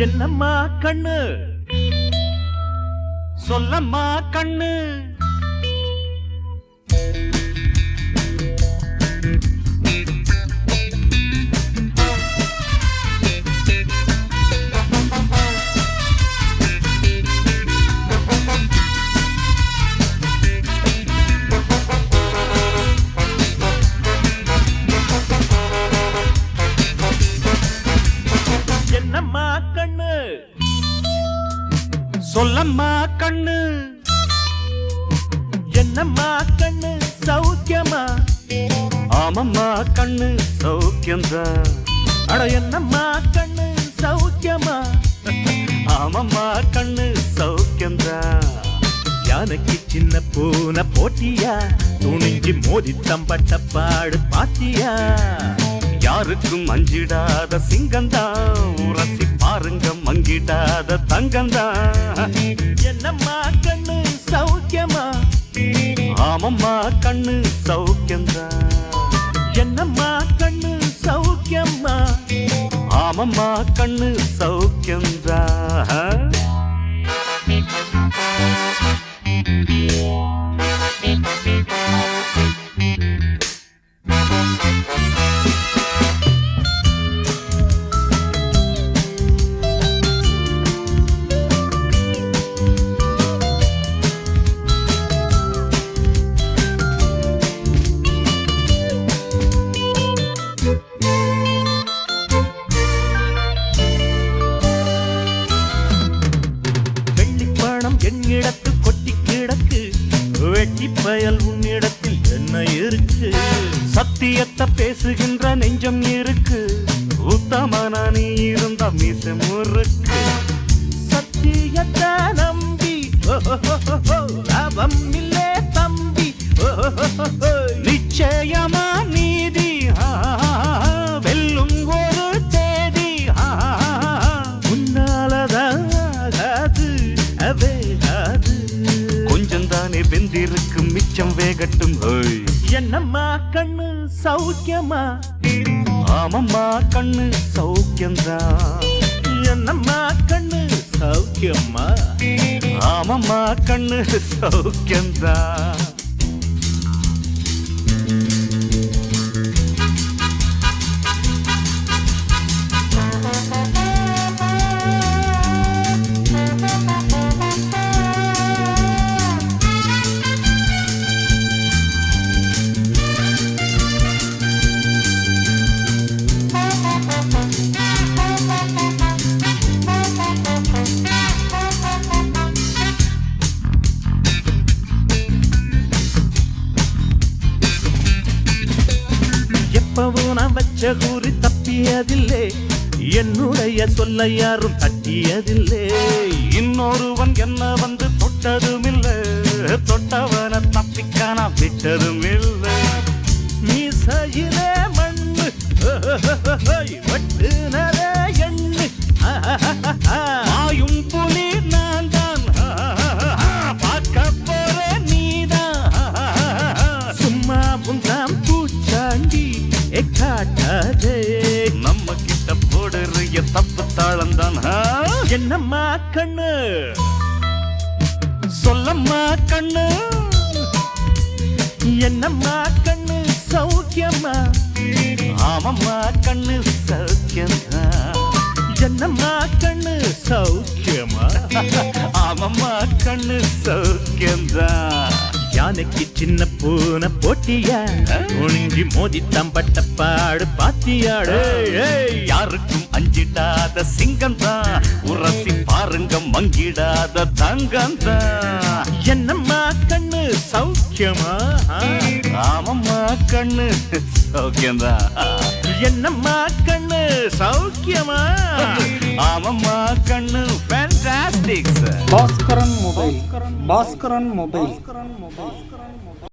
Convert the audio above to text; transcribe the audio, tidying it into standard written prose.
என்னம்மா கண்ணு சொல்லம்மா கண்ணு என்னம்மா கண்ணு சொல்லம்மா கண்ணு என்னம்மா கண்ணு சௌக்கியமா ஆமம்மா கண்ணு சௌக்கியந்தா அட என்னம்மா கண்ணு சௌக்கியமா ஆமம்மா கண்ணு சௌக்கியந்தா யானைக்கு சின்ன பூனை போட்டியா துணிஞ்சு மோதி தம்பட்ட பாடு பாத்தியா யாருக்கும் அஞ்சிடாத சிங்கந்தா உரசி பாருங்க மங்கிடாத தங்கந்தா என்னம்மா கண்ணு சௌக்கியமா ஆமம்மா கண்ணு சௌக்கியந்தா என்னம்மா கண்ணு சௌக்கியமா ஆமம்மா கண்ணு சௌக்கியந்தா என்னிடத்து கொட்டி கிடக்கு வெட்டி பயல் உன்னிடத்தில் என்ன இருக்கு சத்தியத்தை பேசுகின்ற நெஞ்சம் இருக்கு உத்தமனா நீ இருந்த மீச முறுக்கு சத்தியத்தை நம்பி லாபம் இல்லே தம்பி நிச்சயமா நீதி வெல்லும் ஒரு தேதி உன்னாலதான் கொஞ்சம் தானே வெந்திருக்கு மிச்சம் வேகட்டும் என்னம்மா கண்ணு சௌக்கியமா ஆமம்மா கண்ணு சௌக்கியந்தா என்னம்மா கண்ணு சௌக்கியமா ஆமம்மா கண்ணு சௌக்கியந்தா எப்பவும் நான் வச்ச கூறி தப்பியதில்லை என்னுடைய சொல்ல யாரும் தட்டியதில்லை இன்னொருவன் என்ன வந்து தொட்டதுமில்லை தொட்டவன தப்பிக்கான விட்டதும் இல்லை மீசையிலே மண்ணு வெட்டுனரே எண்ணு ஆயும் புலி நான் தான் பார்க்க போறேன் நீதான் சும்மா முந்தாம் பூச்சாண்டி காட்டாதே நம்ம கிட்ட போடுறிய தப்பு தாளந்தான் என்னம்மா கண்ணு சொல்லம்மா கண்ணு என்னம்மா கண்ணு சௌக்கியமா ஆமம்மா கண்ணு சௌக்கியந்தா என்னம்மா கண்ணு சௌக்கியமா ஆமம்மா கண்ணு சௌக்கியந்தா யானைக்கு சின்ன பூனை போட்டியா ஒழுங்கி மோதி தம்பட்ட பாடு பாத்தியாடு யாருக்கும் அஞ்சிடாத சிங்கந்தா உரசி பாருங்க மங்கிடாத தங்கந்தா என்னம்மா கண்ணு சௌக்கியமா ஆமம்மா கண்ணு சௌக்கியந்தா என்னம்மா கண்ணு சௌக்கியமா ஆமம்மா கண்ணு ஃபேண்டாஸ்டிக் பாஸ்கரன் மொபைல்